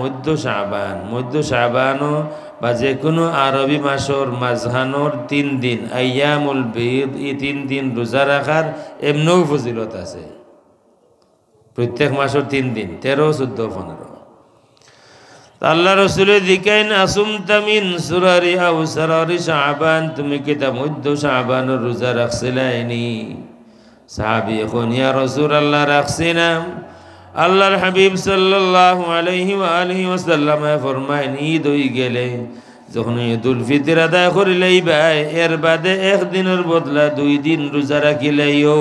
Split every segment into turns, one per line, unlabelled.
মধ্য শাবানও বা যে কোনো আরবি মাসর মাঝখানোর 3 দিন আইয়ামুল বীদ, এই 3 দিন রোজা রাখার এমনও ফজিলত আছে। প্রত্যেক মাসের 3 দিন 13, 14, 15। আল্লাহ রসুলের দিকাইন আসুম তামিন সুরারি আউ সারারি শাবান, তুমি কি তা মধ্য শাবানের রোজা রাখছিলাইনি? সাহাবী এখন ইয়া রাসূলুল্লাহ রাখছি না। আল্লাহর হাবিব সাল্লাল্লাহু আলাইহি ওয়া আলিহি ওয়াসাল্লাম ফরমায়েন ঈদ হই গেলে যখন ঈদুল ফিতর আদায় করিলেই ভাই এর বাদে একদিনের বদলা 2 দিন রোজা রাখিলেইও।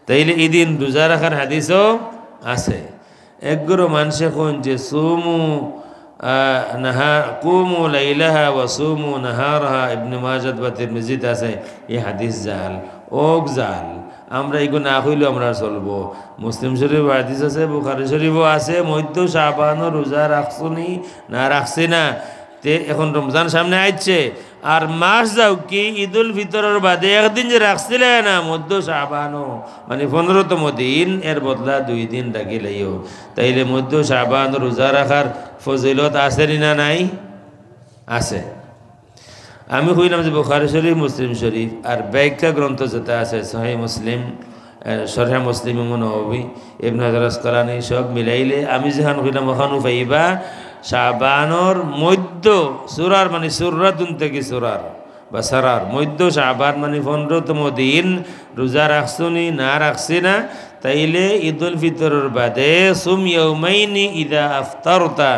তাইলে এই দিন রোজা রাখার হাদিসও আছে। একগুলো মানুষে কোন যে সুমু কুমু লাইলাহা ওয়া সুমু নাহারাহা, ইবনে মাজাহ বা তিরমিজিতে আছে। এই হাদিস জাল, ওক জাল। আমরা এগুলো না হইলেও আমরা চলবো। মুসলিম শরীফ হাদিস আছে, বুখারী শরীফও আছে। মধ্য শাবানও রোজা রাখছনি না রাখছি না? তে এখন রমজান সামনে আইছে, আর মাস যাও কি ঈদুল ফিতরের বাদে একদিন যে রাখছিলে না মধ্য শাবানও, মানে 15তম দিন, এর বদলা 2 দিন রাখিলেও। তাইলে মধ্য শাবান রোজা রাখার ফজিলত আছে না নাই? আছে। আমি কইলাম যে বুখারী শরীফ, মুসলিম শরীফ আর ব্যাখ্যা গ্রন্থ যেটা আছে সহিহ মুসলিম, শরহ মুসলিম, ইমাম নববী, ইবনে হাজার আসকালানী সব মিলাইলে আমি যেখান কইলাম ওখানে পাইবা শাবানর মধ্য সুরার, মানে সুরাতুন থেকে সুরার বা সারার মধ্য শাবান মানে 15তম দিন রোজা রাখছনি না রাখছি না? তাইলে ঈদুল ফিতরের বাদে সুম ইয়াউমাইনি ইদা আফতারতা,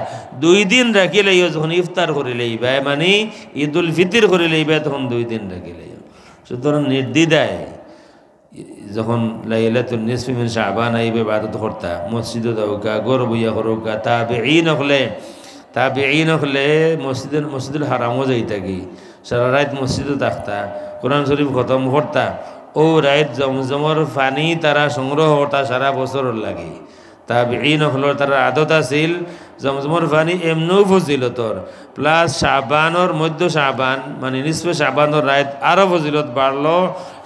2 দিন রাখিলেই যখন ইফতার করিলেই ভাই, মানে ঈদুল ফিতর করিলেই ভাই তখন 2 দিন রাখিলেই। সুতরাং নির্দ্বিধায় যখন লাইলাতুন নিসফি মিন শাবান আইবে ইবাদত করতা, মসজিদে যাওকা, গর বইয়া করোকা, তাবেঈন হলে মসজিদুল হারামও যাইতা কি, সারা রাত মসজিদে থাকতা, কোরআন শরীফ খতম করতা। ও রাত জমজমর পানি তারা সংগ্রহ করতা সারা বছরের লাগে। তাবেঈন হলো তারা আদত আছিল জমজমর পানি এমনও ফজিলতর, প্লাস শাবানর মধ্য শাবান মানে নিসফে শাবানর রাত আরও ফজিলত বাড়লো।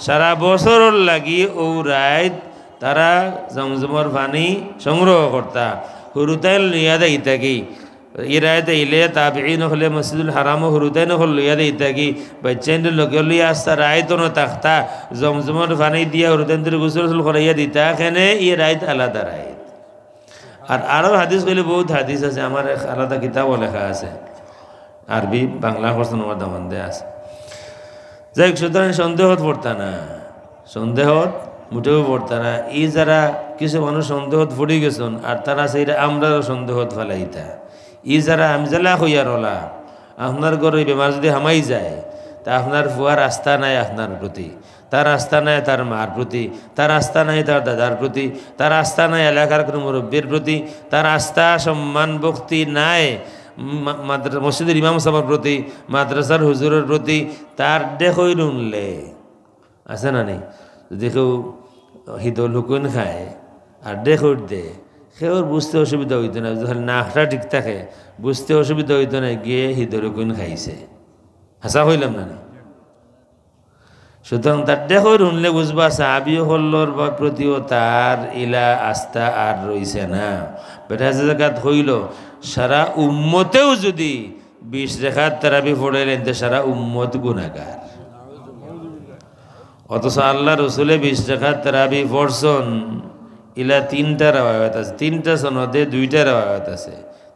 সারা বছরের লাগি ও রাত তারা জমজমর পানি সংগ্রহ করতা, হুরুতাইল নিয়া দেই থাকি। এই রায়তে ইলে তাবেঈন হলে মসজিদুল হারামও হুরুতাইন হল লইয়া দেই থাকি, বাচ্চাইন লগে লইয়া আসতা রায়ত ন থাকতা, জমজমর পানি দিয়া হুরুতাইন গোসল করাইয়া দিতা। এখানে এই রায়ত আলাদা রায়ত। আর আরও হাদিস কইলে বহুত হাদিস আছে, আমার আলাদা কিতাবও লেখা আছে, আরবি বাংলা করছেন আমার দামান দেয়া আছে। যাই হোক, সুতরাং সন্দেহত পড়তা না, সন্দেহত মুঠেও পড়তা না। এই যারা কিছু মানুষ সন্দেহত পড়ে গেছেন আর তারা সেইটা আমরাও সন্দেহত ফেলাইতা। ই যারা আমজালা হইয়ার হলা, আপনার ঘরে বেমার যদি হামাই যায় তা আপনার ফুয়ার আস্থা নাই আপনার প্রতি, তার আস্থা নাই তার মার প্রতি, তার আস্থা নাই তার দাদার প্রতি, তার আস্থা নাই এলাকার কোনো মুরব্বীর প্রতি, তার আস্থা সম্মান ভক্তি নাই মসজিদের ইমাম সাহেবের প্রতি, মাদ্রাসার হুজুরের প্রতি। তার দেখই নুনলে আছে না নেই? যদি কেউ হিদল হুকুন খায় আর দেখর দে, সেওর বুঝতে অসুবিধা হইতো না। যদি নাকটা ঠিক থাকে বুঝতে অসুবিধা হইতো না, গিয়ে হিদল হুকুন খাইছে। হাসা হইলাম না? সুতরাং তার দেখো শুনলে বুঝবা সাহাবী হল্লর প্রতিও তার ইলা আস্থা আর রইছে না। বেটা জায়গাত হইল সারা উম্মতেও যদি 20 রেখাত তারাবি পড়াইলেন তো সারা উম্মত গুনাহগার। অথচ আল্লাহ রসুলে 20 রেখাত তারাবি পড়ছন, ইলা 3টা রাওয়ায়াত আছে, 3টা সনদে 2টা রাওয়ায়াত আছে,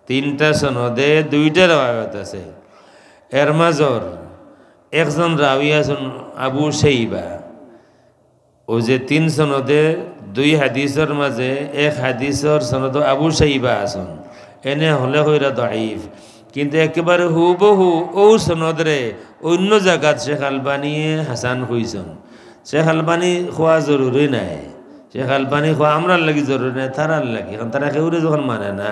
3টা সনদে 2টা রাওয়ায়াত আছে। এর মাজর একজন রাবি আছেন আবু শাইবা, ও যে 3 সনদে 2 হাদিসের মাঝে 1 হাদিসের সনদ আবু শাইবা আছেন, এনে হলে হইরা দাঈফ। কিন্তু একেবারে হুবহু ও সনদরে অন্য জায়গাত শেখ আলবানিয়ে হাসান হইছেন। শেখ আলবানি খোয়া জরুরি নাই, শেখ আলবানি খোয়া আমরার লাগি জরুরি নাই, তারার লাগি। এখন তারা কেউরে যখন মানে না,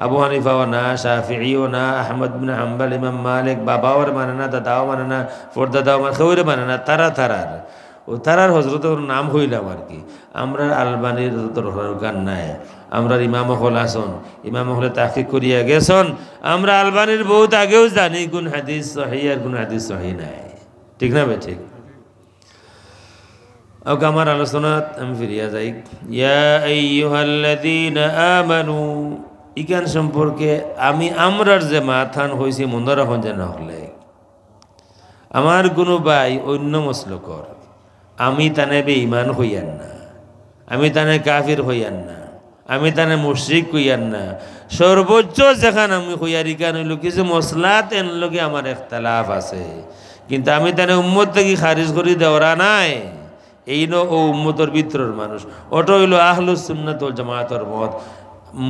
আবু হানিফাও না, শাফিঈও না, আহমদ বিন হাম্বল, ইমাম মালিক, বাবাও মানে না, দাদাও মানে না, পর্দাদাও মানে, কেউরে মানে না, তারার ও তারার হজরতের নাম হইলাম আর কি। আমরা আলবানির দরকার নাই, আমরা ইমাম হল আসন, ইমাম হলে তাহকিক করিয়া গেছন। আমরা আলবানির বহুত আগেও জানি কোন হাদিস সহিহ আর কোন হাদিস সহিহ নাই, ঠিক না বে? ঠিক। ওকে আমার আলোচনা আমি ফিরিয়া যাই। ইয়া আইয়ুহাল্লাযীনা আমানু, ইকান সম্পর্কে আমরার যে মাথান হয়েছে মনে রাখন যেন হলে আমার কোনো ভাই অন্য মসলকর, আমি তানে বেঈমান হইয়ান না, আমি তানে কাফির হইয়ান না, আমি তানে মুশরিক হইয়ান না। সর্বোচ্চ যেখান আমি হইয়ারি কান হইল কিছু মশলাত এন লগে আমার ইখতিলাফ আছে, কিন্তু আমি তানে উম্মত থেকে খারিজ করে দেওয়া নাই। এই ও উম্মতর ভিতরের মানুষ, ওটা হইল আহলুস সুন্নাত ওয়াল জামাতের মত,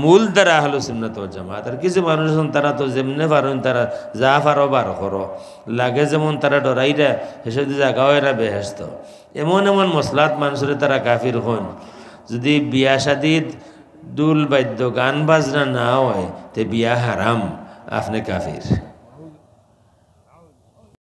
মূল দ্বারা আহলুস সুন্নাত ওয়াল জামাত। আর কিছু মানুষ আছেন তারা তো যেমনে পারেন তারা যা পারো বার করো, লাগে যেমন তারা ডরাইরা হেসে জাগাও এরা বেহেস্ত। এমন এমন মশলাত মানুষের তারা কাফির হন। যদি বিয়া শাদিত দুল বাদ্য গান বাজনা না হয় তে বিয়া হারাম, আপনি কাফির।